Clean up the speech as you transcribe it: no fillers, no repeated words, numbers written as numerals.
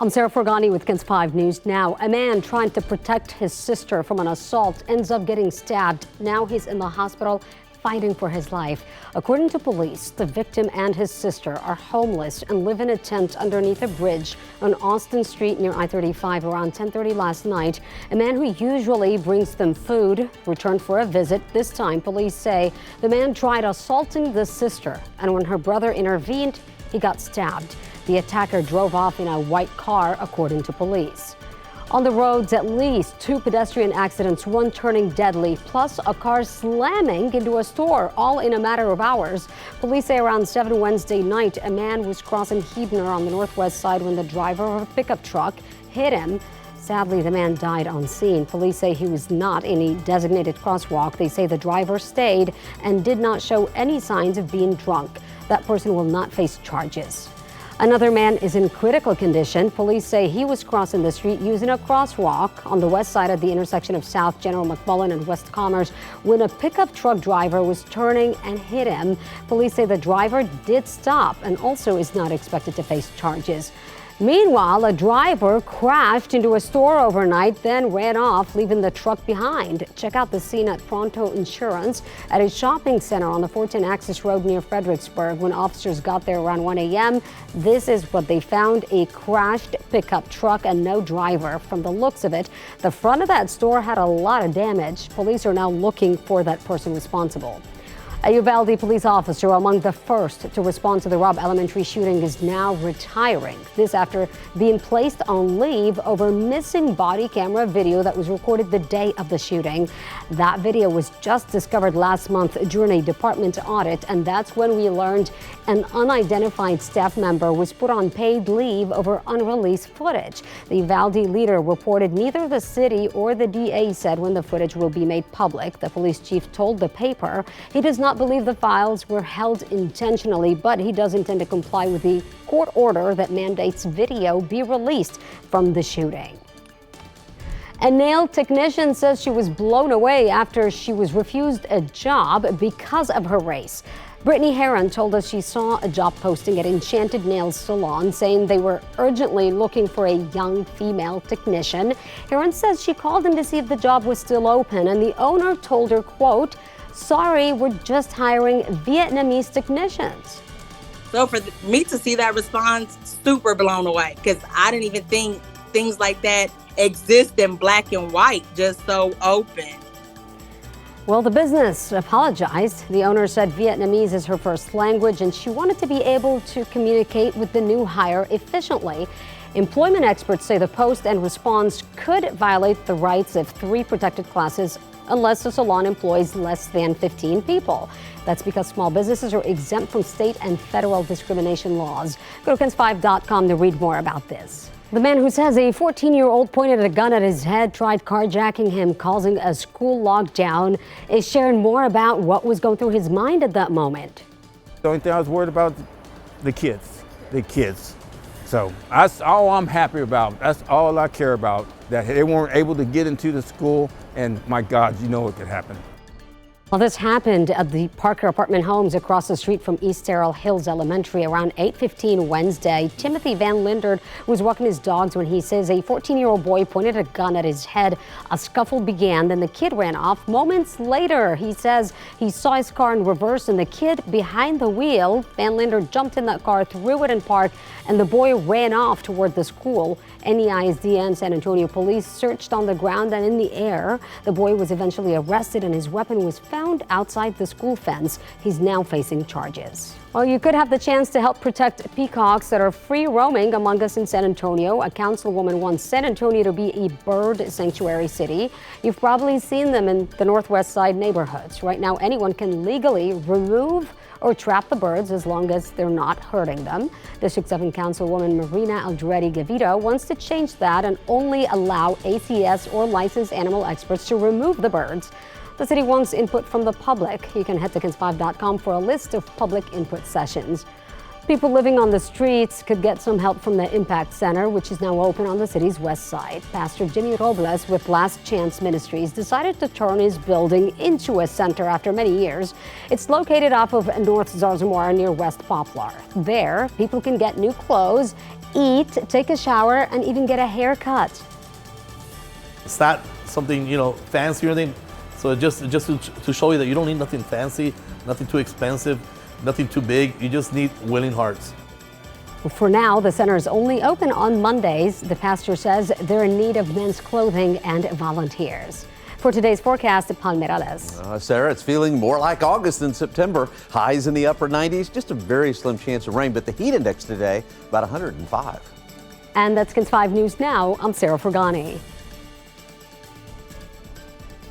I'm Sarah Forgani with KENS 5 News Now. A man trying to protect his sister from an assault ends up getting stabbed. Now he's in the hospital fighting for his life. According to police, the victim and his sister are homeless and live in a tent underneath a bridge on Austin Street near I-35 around 10:30 last night. A man who usually brings them food returned for a visit. This time, police say the man tried assaulting the sister, and when her brother intervened, he got stabbed. The attacker drove off in a white car, according to police. On the roads, at least 2 pedestrian accidents, one turning deadly, plus a car slamming into a store, all in a matter of hours. Police say around 7 Wednesday night, a man was crossing Huebner on the northwest side when the driver of a pickup truck hit him. Sadly, the man died on scene. Police say he was not in a designated crosswalk. They say the driver stayed and did not show any signs of being drunk. That person will not face charges. Another man is in critical condition. Police say he was crossing the street using a crosswalk on the west side at the intersection of South General McMullen and West Commerce when a pickup truck driver was turning and hit him. Police say the driver did stop and also is not expected to face charges. Meanwhile, a driver crashed into a store overnight, then ran off, leaving the truck behind. Check out the scene at Pronto Insurance at a shopping center on the 410 Access Road near Fredericksburg. When officers got there around 1 a.m., this is what they found: a crashed pickup truck and no driver. From the looks of it, the front of that store had a lot of damage. Police are now looking for that person responsible. A Uvalde police officer, among the first to respond to the Robb Elementary shooting, is now retiring. This after being placed on leave over missing body camera video that was recorded the day of the shooting. That video was just discovered last month during a department audit, and that's when we learned an unidentified staff member was put on paid leave over unreleased footage. The Uvalde leader reported neither the city or the DA said when the footage will be made public. The police chief told the paper he does not believe the files were held intentionally, but he does intend to comply with the court order that mandates video be released from the shooting. A nail technician says she was blown away after she was refused a job because of her race. Brittany Heron told us she saw a job posting at Enchanted Nails Salon saying they were urgently looking for a young female technician. Heron says she called in to see if the job was still open, and the owner told her, quote, "Sorry, we're just hiring Vietnamese technicians." So for me to see that response, super blown away, because I didn't even think things like that exist in black and white, just so open. Well, the business apologized. The owner said Vietnamese is her first language and she wanted to be able to communicate with the new hire efficiently. Employment experts say the post and response could violate the rights of 3 protected classes unless the salon employs less than 15 people. That's because small businesses are exempt from state and federal discrimination laws. Go to KENS5.com to read more about this. The man who says a 14-year-old pointed a gun at his head tried carjacking him, causing a school lockdown, is sharing more about what was going through his mind at that moment. The only thing I was worried about, the kids. So that's all I'm happy about. That's all I care about, that they weren't able to get into the school, and my God, you know what could happen. Well, this happened at the Parker apartment homes across the street from East Terrell Hills Elementary around 8:15 Wednesday. Timothy Van Lindert was walking his dogs when he says a 14-year-old boy pointed a gun at his head. A scuffle began, then the kid ran off. Moments later, he says he saw his car in reverse and the kid behind the wheel. Van Lindert jumped in that car, threw it in park, and the boy ran off toward the school. NEISD and San Antonio police searched on the ground and in the air. The boy was eventually arrested and his weapon was found outside the school fence. He's now facing charges. Well, you could have the chance to help protect peacocks that are free roaming among us in San Antonio. A councilwoman wants San Antonio to be a bird sanctuary city. You've probably seen them in the Northwest Side neighborhoods. Right now, anyone can legally remove or trap the birds as long as they're not hurting them. District 7 Councilwoman Marina Aldrete Gavito wants to change that and only allow ACS or licensed animal experts to remove the birds. The city wants input from the public. You can head to KENS5.com for a list of public input sessions. People living on the streets could get some help from the Impact Center, which is now open on the city's west side. Pastor Jimmy Robles with Last Chance Ministries decided to turn his building into a center after many years. It's located off of North Zarzamora near West Poplar. There, people can get new clothes eat, take a shower, and even get a haircut. It's not something, fancy or anything. So just to show you that you don't need nothing fancy, nothing too expensive, nothing too big. You just need willing hearts. For now, the center is only open on Mondays. The pastor says they're in need of men's clothing and volunteers. For today's forecast, Palmerales. Sarah, it's feeling more like August than September. Highs in the upper 90s, just a very slim chance of rain, but the heat index today, about 105. And that's KINS 5 News Now. I'm Sarah Fergani.